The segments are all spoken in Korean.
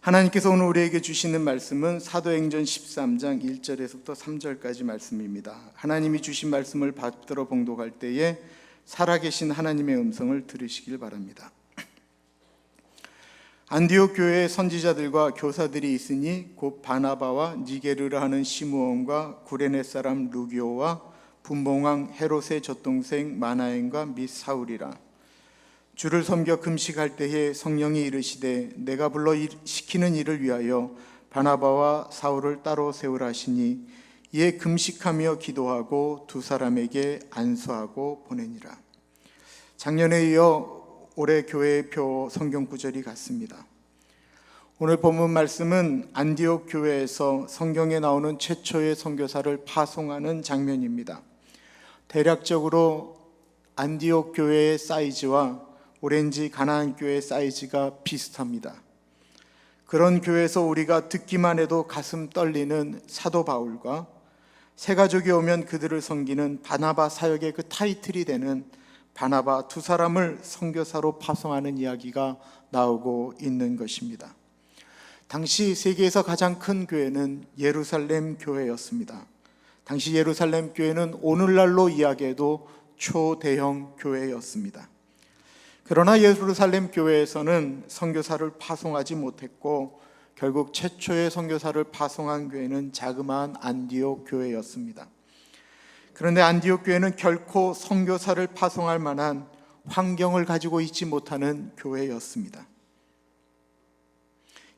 하나님께서 오늘 우리에게 주시는 말씀은 사도행전 13장 1절에서부터 3절까지 말씀입니다. 하나님이 주신 말씀을 받들어 봉독할 때에 살아계신 하나님의 음성을 들으시길 바랍니다. 안디옥 교회에 선지자들과 교사들이 있으니 곧 바나바와 니게르라 하는 시므온과 구레네 사람 루기오와 분봉왕 헤롯의 젖동생 마나엔과 및 사울이라. 주를 섬겨 금식할 때에 성령이 이르시되 내가 불러 시키는 일을 위하여 바나바와 사울을 따로 세우라 하시니 이에 금식하며 기도하고 두 사람에게 안수하고 보내니라. 작년에 이어 올해 교회의 표 성경 구절이 같습니다. 오늘 본문 말씀은 안디옥 교회에서 성경에 나오는 최초의 선교사를 파송하는 장면입니다. 대략적으로 안디옥 교회의 사이즈와 오렌지 가나안 교회의 사이즈가 비슷합니다. 그런 교회에서 우리가 듣기만 해도 가슴 떨리는 사도 바울과 새 가족이 오면 그들을 섬기는 바나바 사역의 그 타이틀이 되는 바나바 두 사람을 선교사로 파송하는 이야기가 나오고 있는 것입니다. 당시 세계에서 가장 큰 교회는 예루살렘 교회였습니다. 당시 예루살렘 교회는 오늘날로 이야기해도 초대형 교회였습니다. 그러나 예루살렘 교회에서는 선교사를 파송하지 못했고 결국 최초의 선교사를 파송한 교회는 자그마한 안디옥 교회였습니다. 그런데 안디옥 교회는 결코 선교사를 파송할 만한 환경을 가지고 있지 못하는 교회였습니다.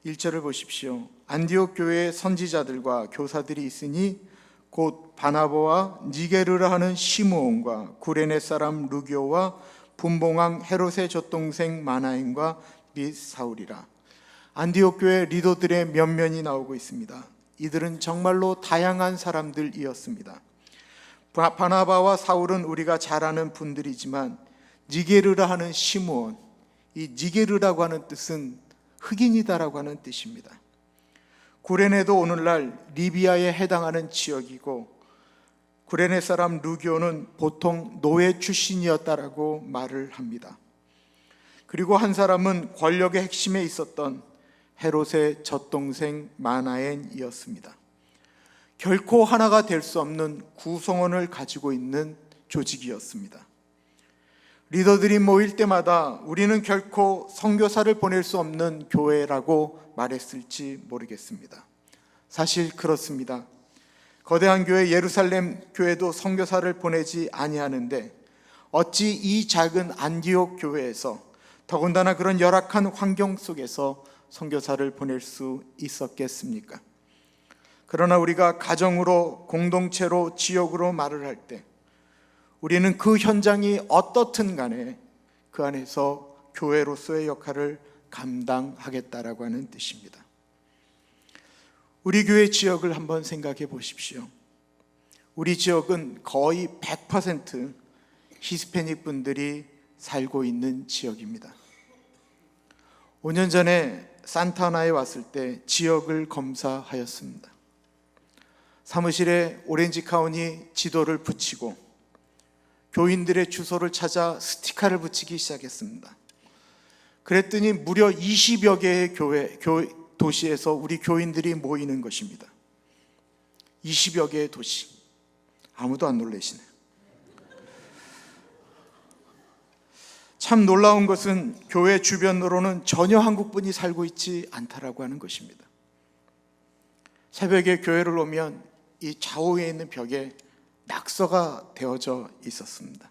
1절을 보십시오. 안디옥 교회에 선지자들과 교사들이 있으니 곧 바나바와 니게르라 하는 시므온과 구레네 사람 루기오와 분봉왕 헤롯의 젖동생 마나엔과 및 사울이라. 안디옥 교회 리더들의 면면이 나오고 있습니다. 이들은 정말로 다양한 사람들이었습니다. 바나바와 사울은 우리가 잘 아는 분들이지만 니게르라 하는 시므온, 이 니게르라고 하는 뜻은 흑인이다라고 하는 뜻입니다. 구레네도 오늘날 리비아에 해당하는 지역이고 구레네 사람 루기오는 보통 노예 출신이었다라고 말을 합니다. 그리고 한 사람은 권력의 핵심에 있었던 헤롯의 젖동생 마나엔이었습니다. 결코 하나가 될 수 없는 구성원을 가지고 있는 조직이었습니다. 리더들이 모일 때마다 우리는 결코 선교사를 보낼 수 없는 교회라고 말했을지 모르겠습니다. 사실 그렇습니다. 거대한 교회 예루살렘 교회도 선교사를 보내지 아니하는데 어찌 이 작은 안디옥 교회에서 더군다나 그런 열악한 환경 속에서 선교사를 보낼 수 있었겠습니까? 그러나 우리가 가정으로, 공동체로, 지역으로 말을 할 때 우리는 그 현장이 어떻든 간에 그 안에서 교회로서의 역할을 감당하겠다라고 하는 뜻입니다. 우리 교회 지역을 한번 생각해 보십시오. 우리 지역은 거의 100% 히스패닉 분들이 살고 있는 지역입니다. 5년 전에 산타나에 왔을 때 지역을 검사하였습니다. 사무실에 오렌지 카운티 지도를 붙이고 교인들의 주소를 찾아 스티커를 붙이기 시작했습니다. 그랬더니 무려 20여 개의 도시에서 우리 교인들이 모이는 것입니다. 20여 개의 도시. 아무도 안 놀라시네요. 참 놀라운 것은 교회 주변으로는 전혀 한국분이 살고 있지 않다라고 하는 것입니다. 새벽에 교회를 오면 이 좌우에 있는 벽에 낙서가 되어져 있었습니다.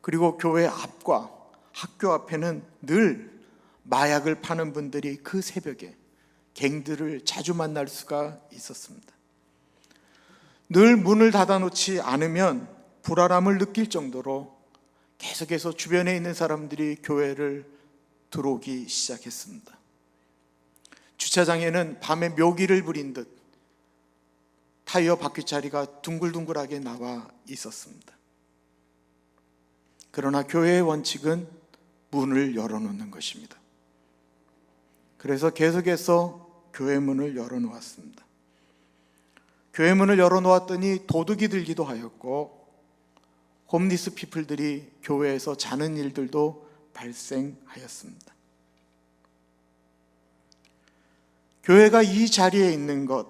그리고 교회 앞과 학교 앞에는 늘 마약을 파는 분들이 그 새벽에 갱들을 자주 만날 수가 있었습니다. 늘 문을 닫아놓지 않으면 불안함을 느낄 정도로 계속해서 주변에 있는 사람들이 교회를 들어오기 시작했습니다. 주차장에는 밤에 묘기를 부린 듯 타이어 바퀴자리가 둥글둥글하게 나와 있었습니다. 그러나 교회의 원칙은 문을 열어놓는 것입니다. 그래서 계속해서 교회 문을 열어놓았습니다. 교회 문을 열어놓았더니 도둑이 들기도 하였고 홈리스 피플들이 교회에서 자는 일들도 발생하였습니다. 교회가 이 자리에 있는 것,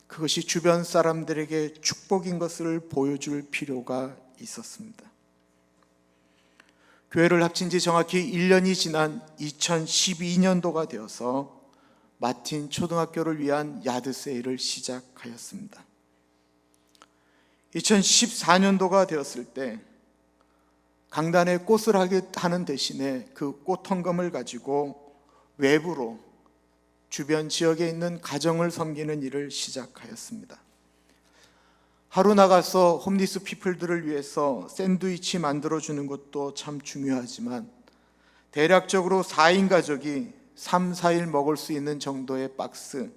그것이 주변 사람들에게 축복인 것을 보여줄 필요가 있었습니다. 교회를 합친 지 정확히 1년이 지난 2012년도가 되어서 마틴 초등학교를 위한 야드 세일을 시작하였습니다. 2014년도가 되었을 때 강단에 꽃을 하는 대신에 그 꽃 헌금을 가지고 외부로 주변 지역에 있는 가정을 섬기는 일을 시작하였습니다. 하루 나가서 홈리스 피플들을 위해서 샌드위치 만들어주는 것도 참 중요하지만 대략적으로 4인 가족이 3, 4일 먹을 수 있는 정도의 박스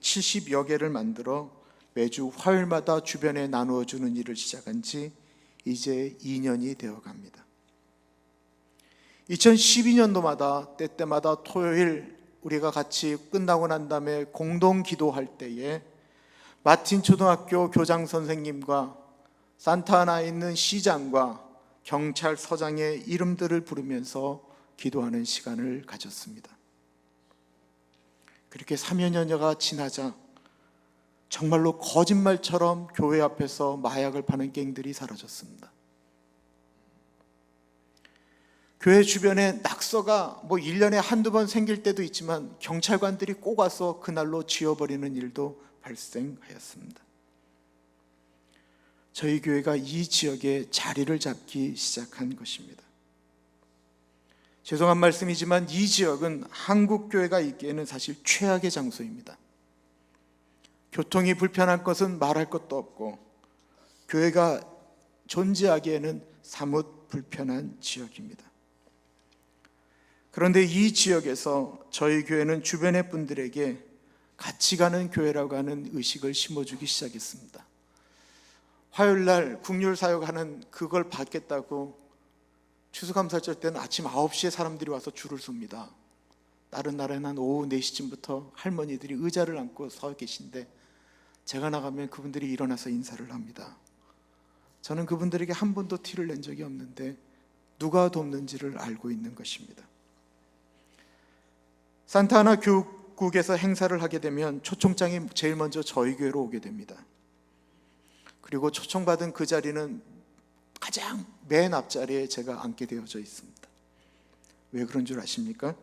70여 개를 만들어 매주 화요일마다 주변에 나누어주는 일을 시작한 지 이제 2년이 되어갑니다. 2012년도마다 때때마다 토요일 우리가 같이 끝나고 난 다음에 공동 기도할 때에 마틴 초등학교 교장 선생님과 산타하나에 있는 시장과 경찰서장의 이름들을 부르면서 기도하는 시간을 가졌습니다. 그렇게 3여 년여가 지나자 정말로 거짓말처럼 교회 앞에서 마약을 파는 갱들이 사라졌습니다. 교회 주변에 낙서가 1년에 한두 번 생길 때도 있지만 경찰관들이 꼭 와서 그날로 지워버리는 일도 발생하였습니다. 저희 교회가 이 지역에 자리를 잡기 시작한 것입니다. 죄송한 말씀이지만 이 지역은 한국 교회가 있기에는 사실 최악의 장소입니다. 교통이 불편한 것은 말할 것도 없고 교회가 존재하기에는 사뭇 불편한 지역입니다. 그런데 이 지역에서 저희 교회는 주변의 분들에게 같이 가는 교회라고 하는 의식을 심어주기 시작했습니다. 화요일날 국률사역하는 그걸 받겠다고 추수감사절 때는 아침 9시에 사람들이 와서 줄을 섭니다. 다른 날에는 한 오후 4시쯤부터 할머니들이 의자를 안고 서 계신데 제가 나가면 그분들이 일어나서 인사를 합니다. 저는 그분들에게 한 번도 티를 낸 적이 없는데 누가 돕는지를 알고 있는 것입니다. 산타하나 교육국에서 행사를 하게 되면 초청장이 제일 먼저 저희 교회로 오게 됩니다. 그리고 초청받은 그 자리는 가장 맨 앞자리에 제가 앉게 되어져 있습니다. 왜 그런 줄 아십니까?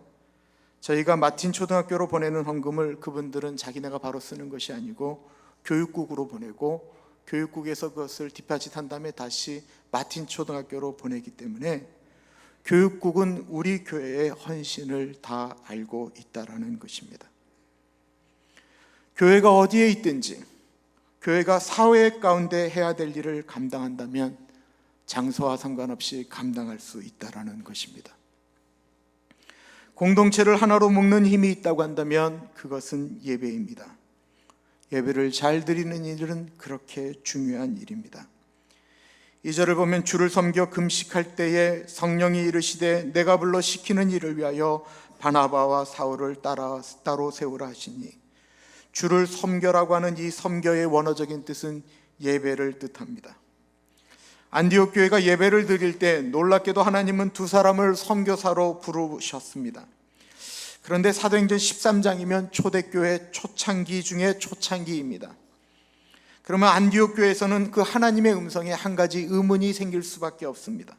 저희가 마틴 초등학교로 보내는 헌금을 그분들은 자기네가 바로 쓰는 것이 아니고 교육국으로 보내고 교육국에서 그것을 디파짓한 다음에 다시 마틴 초등학교로 보내기 때문에 교육국은 우리 교회의 헌신을 다 알고 있다라는 것입니다. 교회가 어디에 있든지 교회가 사회 가운데 해야 될 일을 감당한다면 장소와 상관없이 감당할 수 있다라는 것입니다. 공동체를 하나로 묶는 힘이 있다고 한다면 그것은 예배입니다. 예배를 잘 드리는 일은 그렇게 중요한 일입니다. 2절을 보면 주를 섬겨 금식할 때에 성령이 이르시되 내가 불러 시키는 일을 위하여 바나바와 사울을 따로 세우라 하시니, 주를 섬겨라고 하는 이 섬겨의 원어적인 뜻은 예배를 뜻합니다. 안디옥 교회가 예배를 드릴 때 놀랍게도 하나님은 두 사람을 선교사로 부르셨습니다. 그런데 사도행전 13장이면 초대교회 초창기 중에 초창기입니다. 그러면 안디옥 교회에서는 그 하나님의 음성에 한 가지 의문이 생길 수밖에 없습니다.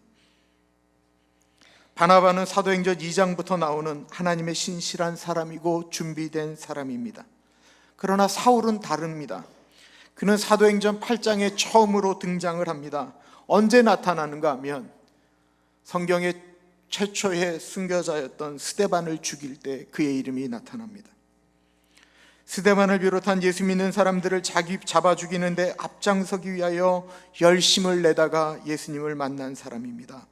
바나바는 사도행전 2장부터 나오는 하나님의 신실한 사람이고 준비된 사람입니다. 그러나 사울은 다릅니다. 그는 사도행전 8장에 처음으로 등장을 합니다. 언제 나타나는가 하면 성경의 최초의 순교자였던 스데반을 죽일 때 그의 이름이 나타납니다. 스데반을 비롯한 예수 믿는 사람들을 잡아 죽이는데 앞장서기 위하여 열심을 내다가 예수님을 만난 사람입니다.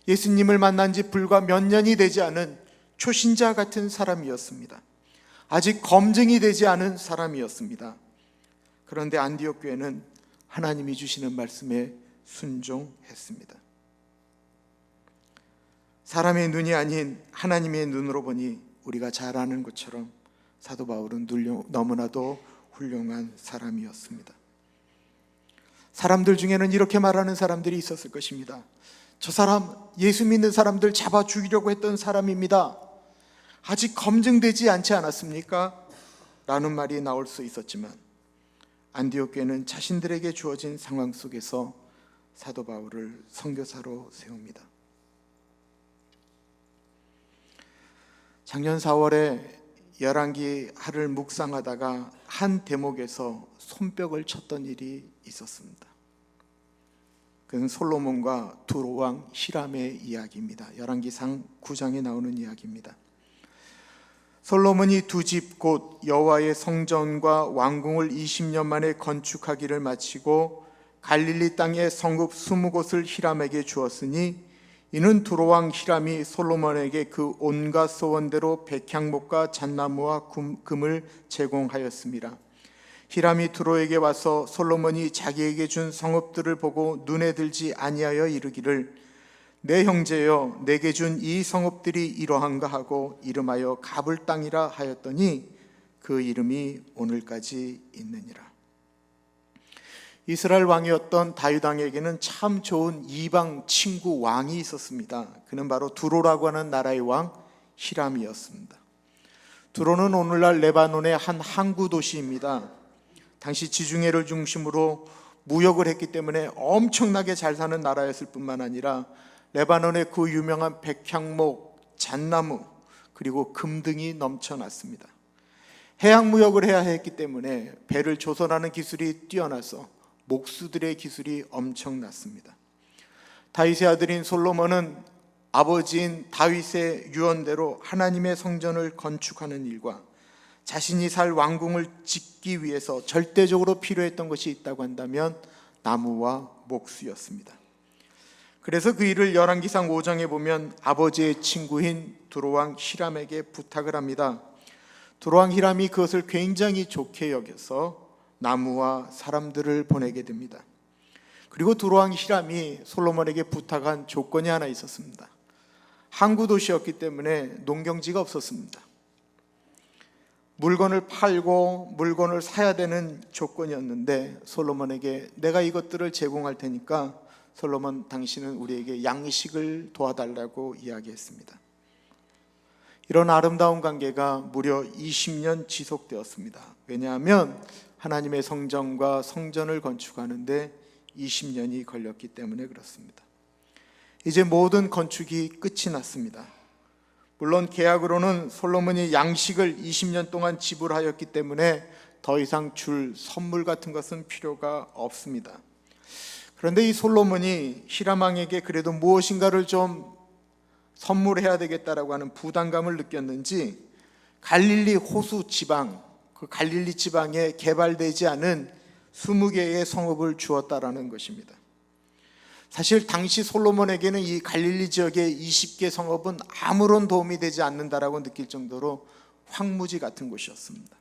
예수님을 만난 지 불과 몇 년이 되지 않은 초신자 같은 사람이었습니다. 아직 검증이 되지 않은 사람이었습니다. 그런데 안디옥 교회는 하나님이 주시는 말씀에 순종했습니다. 사람의 눈이 아닌 하나님의 눈으로 보니 우리가 잘 아는 것처럼 사도 바울은 너무나도 훌륭한 사람이었습니다. 사람들 중에는 이렇게 말하는 사람들이 있었을 것입니다. 저 사람 예수 믿는 사람들 잡아 죽이려고 했던 사람입니다. 아직 검증되지 않지 않았습니까? 라는 말이 나올 수 있었지만 안디옥 교회는 자신들에게 주어진 상황 속에서 사도 바울을 선교사로 세웁니다. 작년 4월에 열왕기 하를 묵상하다가 한 대목에서 손뼉을 쳤던 일이 있었습니다. 그는 솔로몬과 두로왕 히람의 이야기입니다. 열왕기상 9장에 나오는 이야기입니다. 솔로몬이 두 집 곧 여호와의 성전과 왕궁을 20년 만에 건축하기를 마치고 갈릴리 땅의 성읍 20곳을 히람에게 주었으니 이는 두로왕 히람이 솔로몬에게 그 온갖 소원대로 백향목과 잣나무와 금을 제공하였습니다. 히람이 두로에게 와서 솔로몬이 자기에게 준 성읍들을 보고 눈에 들지 아니하여 이르기를 내 형제여 내게 준 이 성읍들이 이러한가 하고 이름하여 갑을 땅이라 하였더니 그 이름이 오늘까지 있느니라. 이스라엘 왕이었던 다윗 왕에게는 참 좋은 이방 친구 왕이 있었습니다. 그는 바로 두로라고 하는 나라의 왕 히람이었습니다. 두로는 오늘날 레바논의 한 항구 도시입니다. 당시 지중해를 중심으로 무역을 했기 때문에 엄청나게 잘 사는 나라였을 뿐만 아니라 레바논의 그 유명한 백향목, 잣나무 그리고 금 등이 넘쳐났습니다. 해양 무역을 해야 했기 때문에 배를 조선하는 기술이 뛰어나서 목수들의 기술이 엄청났습니다. 다윗의 아들인 솔로몬은 아버지인 다윗의 유언대로 하나님의 성전을 건축하는 일과 자신이 살 왕궁을 짓기 위해서 절대적으로 필요했던 것이 있다고 한다면 나무와 목수였습니다. 그래서 그 일을 열왕기상 5장에 보면 아버지의 친구인 두로왕 히람에게 부탁을 합니다. 두로왕 히람이 그것을 굉장히 좋게 여겨서 나무와 사람들을 보내게 됩니다. 그리고 두로왕 히람이 솔로몬에게 부탁한 조건이 하나 있었습니다. 항구 도시였기 때문에 농경지가 없었습니다. 물건을 팔고 물건을 사야 되는 조건이었는데 솔로몬에게 내가 이것들을 제공할 테니까 솔로몬 당신은 우리에게 양식을 도와달라고 이야기했습니다. 이런 아름다운 관계가 무려 20년 지속되었습니다. 왜냐하면 하나님의 성전과 성전을 건축하는데 20년이 걸렸기 때문에 그렇습니다. 이제 모든 건축이 끝이 났습니다. 물론 계약으로는 솔로몬이 양식을 20년 동안 지불하였기 때문에 더 이상 줄 선물 같은 것은 필요가 없습니다. 그런데 이 솔로몬이 히람 왕에게 그래도 무엇인가를 좀 선물해야 되겠다라고 하는 부담감을 느꼈는지 갈릴리 호수 지방, 그 갈릴리 지방에 개발되지 않은 20개의 성읍을 주었다라는 것입니다. 사실 당시 솔로몬에게는 이 갈릴리 지역의 20개 성읍은 아무런 도움이 되지 않는다라고 느낄 정도로 황무지 같은 곳이었습니다.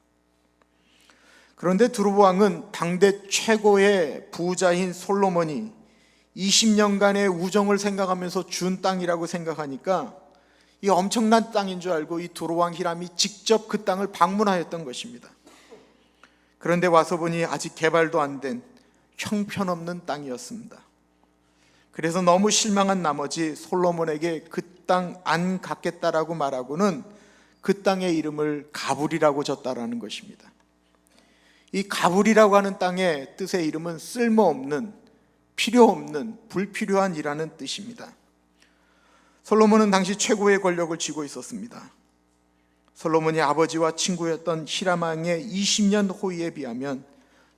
그런데 두로 왕은 당대 최고의 부자인 솔로몬이 20년간의 우정을 생각하면서 준 땅이라고 생각하니까 이 엄청난 땅인 줄 알고 이 두로 왕 히람이 직접 그 땅을 방문하였던 것입니다. 그런데 와서 보니 아직 개발도 안 된 형편없는 땅이었습니다. 그래서 너무 실망한 나머지 솔로몬에게 그 땅 안 갖겠다라고 말하고는 그 땅의 이름을 가불이라고 졌다라는 것입니다. 이 가불이라고 하는 땅의 뜻의 이름은 쓸모없는, 필요없는, 불필요한이라는 뜻입니다. 솔로몬은 당시 최고의 권력을 쥐고 있었습니다. 솔로몬이 아버지와 친구였던 히람 왕의 20년 호의에 비하면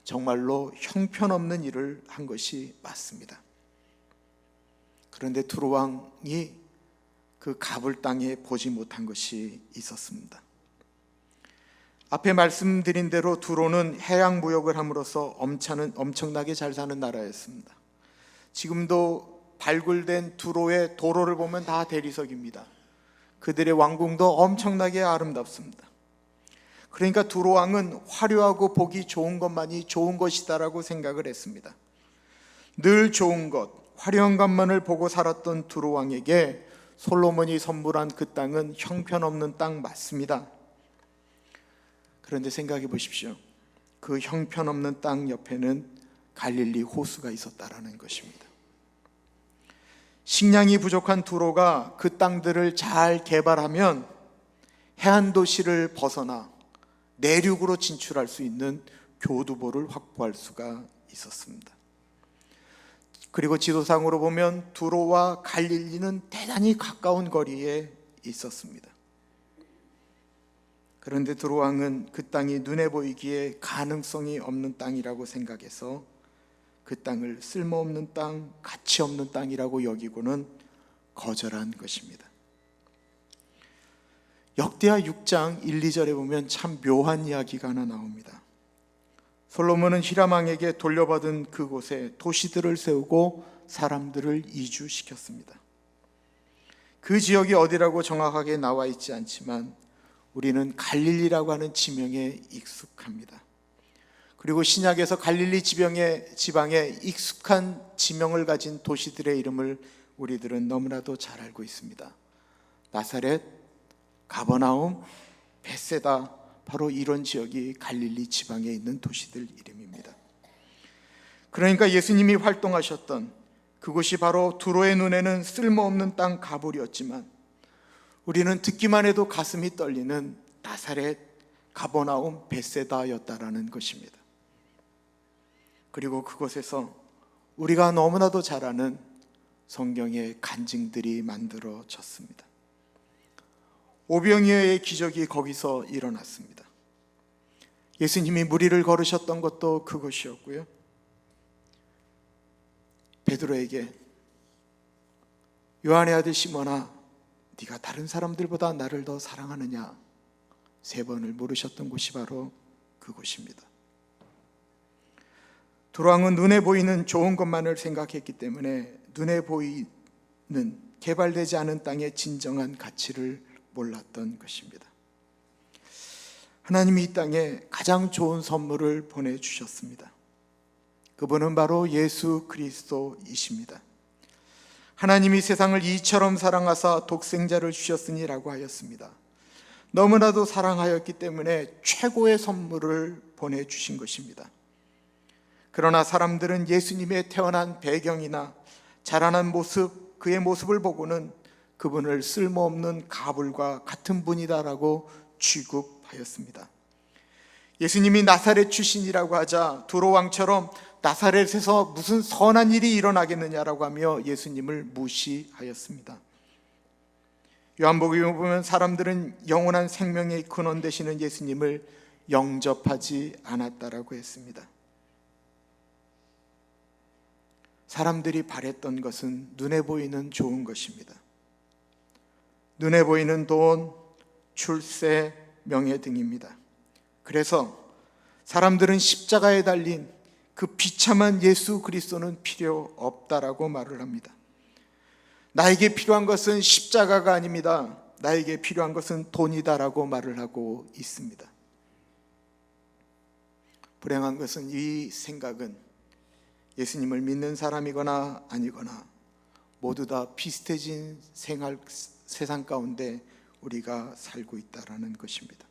정말로 형편없는 일을 한 것이 맞습니다. 그런데 두로 왕이 그 가불 땅에 보지 못한 것이 있었습니다. 앞에 말씀드린 대로 두로는 해양 무역을 함으로써 엄청나게 잘 사는 나라였습니다. 지금도 발굴된 두로의 도로를 보면 다 대리석입니다. 그들의 왕궁도 엄청나게 아름답습니다. 그러니까 두로 왕은 화려하고 보기 좋은 것만이 좋은 것이다라고 생각을 했습니다. 늘 좋은 것, 화려한 것만을 보고 살았던 두로 왕에게 솔로몬이 선물한 그 땅은 형편없는 땅 맞습니다. 그런데 생각해 보십시오. 그 형편없는 땅 옆에는 갈릴리 호수가 있었다라는 것입니다. 식량이 부족한 두로가 그 땅들을 잘 개발하면 해안 도시를 벗어나 내륙으로 진출할 수 있는 교두보를 확보할 수가 있었습니다. 그리고 지도상으로 보면 두로와 갈릴리는 대단히 가까운 거리에 있었습니다. 그런데 두로 왕은 그 땅이 눈에 보이기에 가능성이 없는 땅이라고 생각해서 그 땅을 쓸모없는 땅, 가치 없는 땅이라고 여기고는 거절한 것입니다. 역대하 6장 1, 2절에 보면 참 묘한 이야기가 하나 나옵니다. 솔로몬은 히람 왕에게 돌려받은 그곳에 도시들을 세우고 사람들을 이주시켰습니다. 그 지역이 어디라고 정확하게 나와 있지 않지만 우리는 갈릴리라고 하는 지명에 익숙합니다. 그리고 신약에서 갈릴리 지방에 익숙한 지명을 가진 도시들의 이름을 우리들은 너무나도 잘 알고 있습니다. 나사렛, 가버나움, 벳세다, 바로 이런 지역이 갈릴리 지방에 있는 도시들 이름입니다. 그러니까 예수님이 활동하셨던 그곳이 바로 두로의 눈에는 쓸모없는 땅 가불이었지만 우리는 듣기만 해도 가슴이 떨리는 나사렛, 가버나움, 벳세다였다라는 것입니다. 그리고 그곳에서 우리가 너무나도 잘 아는 성경의 간증들이 만들어졌습니다. 오병이어의 기적이 거기서 일어났습니다. 예수님이 무리를 걸으셨던 것도 그곳이었고요. 베드로에게 요한의 아들 시몬아, 네가 다른 사람들보다 나를 더 사랑하느냐 3번을 물으셨던 곳이 바로 그곳입니다. 두로 왕은 눈에 보이는 좋은 것만을 생각했기 때문에 눈에 보이는 개발되지 않은 땅의 진정한 가치를 몰랐던 것입니다. 하나님이 이 땅에 가장 좋은 선물을 보내주셨습니다. 그분은 바로 예수 그리스도이십니다. 하나님이 세상을 이처럼 사랑하사 독생자를 주셨으니라고 하였습니다. 너무나도 사랑하였기 때문에 최고의 선물을 보내주신 것입니다. 그러나 사람들은 예수님의 태어난 배경이나 자라난 모습, 그의 모습을 보고는 그분을 쓸모없는 가불과 같은 분이다라고 취급하였습니다. 예수님이 나사렛 출신이라고 하자 두로 왕처럼 나사렛에서 무슨 선한 일이 일어나겠느냐라고 하며 예수님을 무시하였습니다. 요한복음에 보면 사람들은 영원한 생명의 근원 되시는 예수님을 영접하지 않았다라고 했습니다. 사람들이 바랬던 것은 눈에 보이는 좋은 것입니다. 눈에 보이는 돈, 출세, 명예 등입니다. 그래서 사람들은 십자가에 달린 그 비참한 예수 그리스도는 필요 없다라고 말을 합니다. 나에게 필요한 것은 십자가가 아닙니다. 나에게 필요한 것은 돈이다라고 말을 하고 있습니다. 불행한 것은 이 생각은 예수님을 믿는 사람이거나 아니거나 모두 다 비슷해진 세상 가운데 우리가 살고 있다라는 것입니다.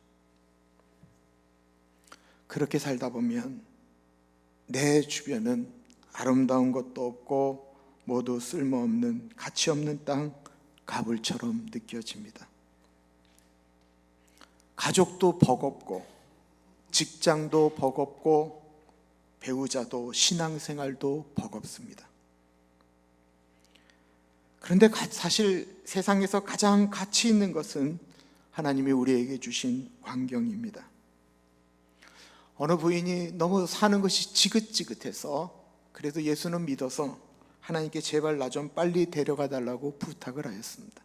그렇게 살다 보면 내 주변은 아름다운 것도 없고 모두 쓸모없는 가치 없는 땅 가불처럼 느껴집니다. 가족도 버겁고 직장도 버겁고 배우자도 신앙생활도 버겁습니다. 그런데 사실 세상에서 가장 가치 있는 것은 하나님이 우리에게 주신 환경입니다. 어느 부인이 너무 사는 것이 지긋지긋해서 그래도 예수는 믿어서 하나님께 제발 나 좀 빨리 데려가 달라고 부탁을 하였습니다.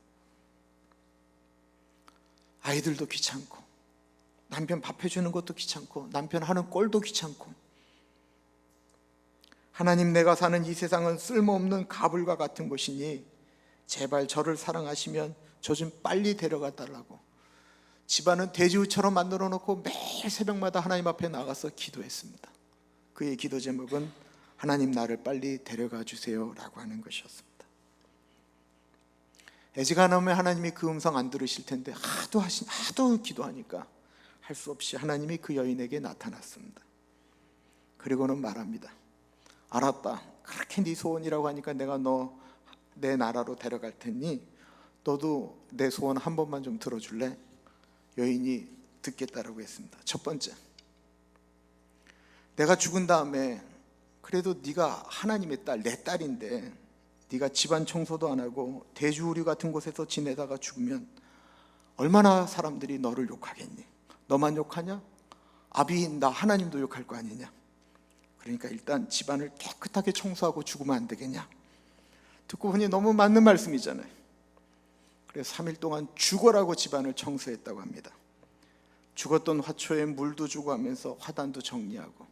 아이들도 귀찮고 남편 밥 해주는 것도 귀찮고 남편 하는 꼴도 귀찮고 하나님, 내가 사는 이 세상은 쓸모없는 가불과 같은 곳이니 제발 저를 사랑하시면 저 좀 빨리 데려가 달라고 집안은 돼지우처럼 만들어 놓고 매일 새벽마다 하나님 앞에 나가서 기도했습니다. 그의 기도 제목은 하나님, 나를 빨리 데려가 주세요 라고 하는 것이었습니다. 애지간하면 하나님이 그 음성 안 들으실 텐데 하도 기도하니까 할 수 없이 하나님이 그 여인에게 나타났습니다. 그리고는 말합니다. 알았다, 그렇게 네 소원이라고 하니까 내가 너 내 나라로 데려갈 테니 너도 내 소원 한 번만 좀 들어줄래? 여인이 듣겠다라고 했습니다. 첫 번째, 내가 죽은 다음에 그래도 네가 하나님의 딸, 내 딸인데 네가 집안 청소도 안 하고 대주우리 같은 곳에서 지내다가 죽으면 얼마나 사람들이 너를 욕하겠니? 너만 욕하냐? 아비인 나 하나님도 욕할 거 아니냐? 그러니까 일단 집안을 깨끗하게 청소하고 죽으면 안 되겠냐? 듣고 보니 너무 맞는 말씀이잖아요. 그래서 3일 동안 죽어라고 집안을 청소했다고 합니다. 죽었던 화초에 물도 주고 하면서 화단도 정리하고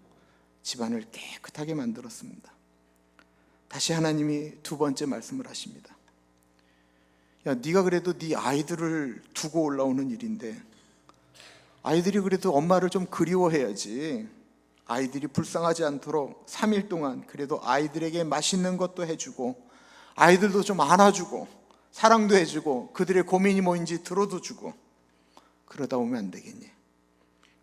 집안을 깨끗하게 만들었습니다. 다시 하나님이 두 번째 말씀을 하십니다. 야, 네가 그래도 네 아이들을 두고 올라오는 일인데 아이들이 그래도 엄마를 좀 그리워해야지. 아이들이 불쌍하지 않도록 3일 동안 그래도 아이들에게 맛있는 것도 해주고 아이들도 좀 안아주고 사랑도 해주고 그들의 고민이 뭐인지 들어도 주고 그러다 오면 안 되겠니?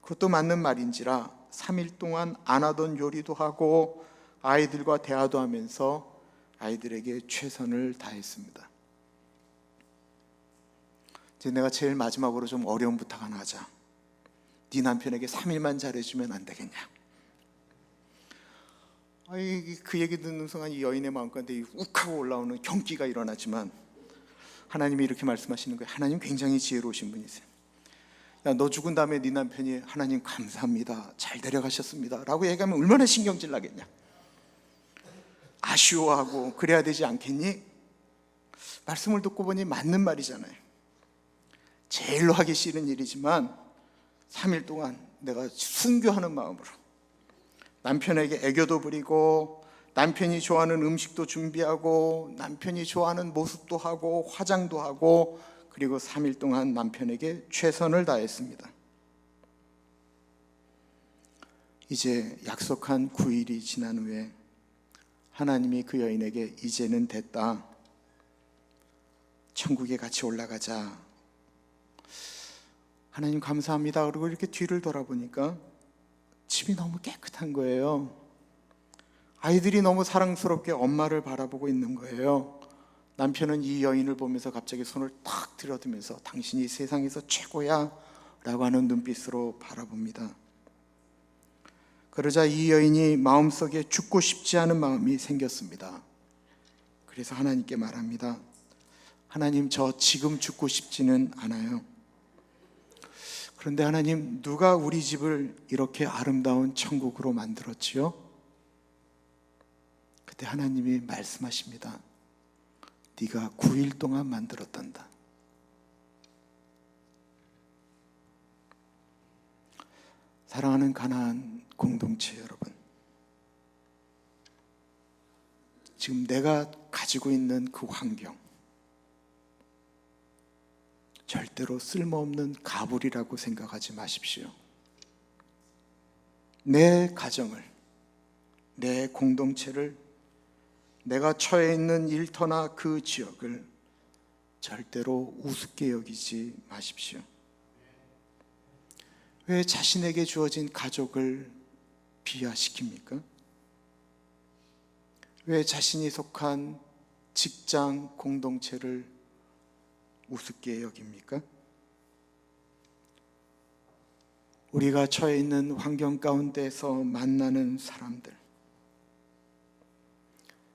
그것도 맞는 말인지라 3일 동안 안 하던 요리도 하고 아이들과 대화도 하면서 아이들에게 최선을 다했습니다. 이제 내가 제일 마지막으로 좀 어려운 부탁 하나 하자. 네 남편에게 3일만 잘해주면 안 되겠냐? 그 얘기 듣는 순간 이 여인의 마음 가운데 욱하고 올라오는 경기가 일어나지만 하나님이 이렇게 말씀하시는 거예요. 하나님 굉장히 지혜로우신 분이세요. 야, 너 죽은 다음에 네 남편이 하나님 감사합니다, 잘 데려가셨습니다 라고 얘기하면 얼마나 신경질 나겠냐? 아쉬워하고 그래야 되지 않겠니? 말씀을 듣고 보니 맞는 말이잖아요. 제일로 하기 싫은 일이지만 3일 동안 내가 순교하는 마음으로 남편에게 애교도 부리고 남편이 좋아하는 음식도 준비하고 남편이 좋아하는 모습도 하고 화장도 하고 그리고 3일 동안 남편에게 최선을 다했습니다. 이제 약속한 9일이 지난 후에 하나님이 그 여인에게 이제는 됐다, 천국에 같이 올라가자. 하나님 감사합니다. 그리고 이렇게 뒤를 돌아보니까 집이 너무 깨끗한 거예요. 아이들이 너무 사랑스럽게 엄마를 바라보고 있는 거예요. 남편은 이 여인을 보면서 갑자기 손을 탁 들여두면서 당신이 세상에서 최고야 라고 하는 눈빛으로 바라봅니다. 그러자 이 여인이 마음속에 죽고 싶지 않은 마음이 생겼습니다. 그래서 하나님께 말합니다. 하나님, 저 지금 죽고 싶지는 않아요. 그런데 하나님, 누가 우리 집을 이렇게 아름다운 천국으로 만들었지요? 그때 하나님이 말씀하십니다. 네가 9일 동안 만들었단다. 사랑하는 가나안 공동체 여러분, 지금 내가 가지고 있는 그 환경, 절대로 쓸모없는 가불이라고 생각하지 마십시오. 내 가정을, 내 공동체를, 내가 처해 있는 일터나 그 지역을 절대로 우습게 여기지 마십시오. 왜 자신에게 주어진 가족을 비하시킵니까? 왜 자신이 속한 직장 공동체를 우습게 여깁니까? 우리가 처해 있는 환경 가운데서 만나는 사람들,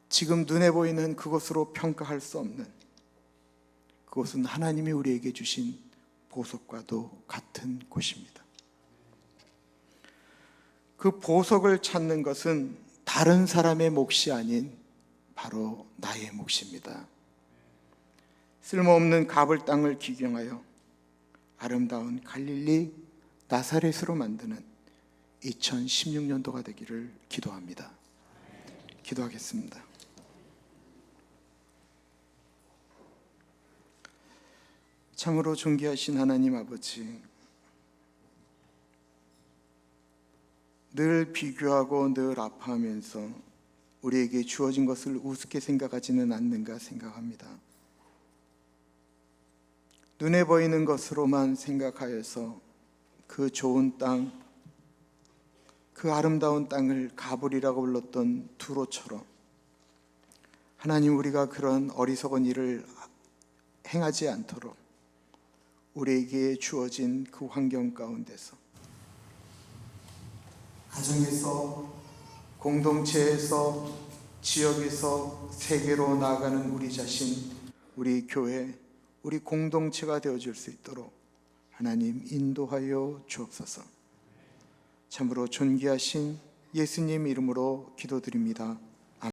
지금 눈에 보이는 그것으로 평가할 수 없는, 그것은 하나님이 우리에게 주신 보석과도 같은 곳입니다. 그 보석을 찾는 것은 다른 사람의 몫이 아닌 바로 나의 몫입니다. 쓸모없는 갑을 땅을 기경하여 아름다운 갈릴리 나사렛으로 만드는 2016년도가 되기를 기도합니다. 기도하겠습니다. 참으로 존귀하신 하나님 아버지, 늘 비교하고 늘 아파하면서 우리에게 주어진 것을 우습게 생각하지는 않는가 생각합니다. 눈에 보이는 것으로만 생각하여서 그 좋은 땅, 그 아름다운 땅을 가불이라고 불렀던 두로처럼 하나님, 우리가 그런 어리석은 일을 행하지 않도록 우리에게 주어진 그 환경 가운데서 가정에서, 공동체에서, 지역에서, 세계로 나아가는 우리 자신, 우리 교회, 우리 공동체가 되어줄 수 있도록 하나님 인도하여 주옵소서. 참으로 존귀하신 예수님 이름으로 기도드립니다.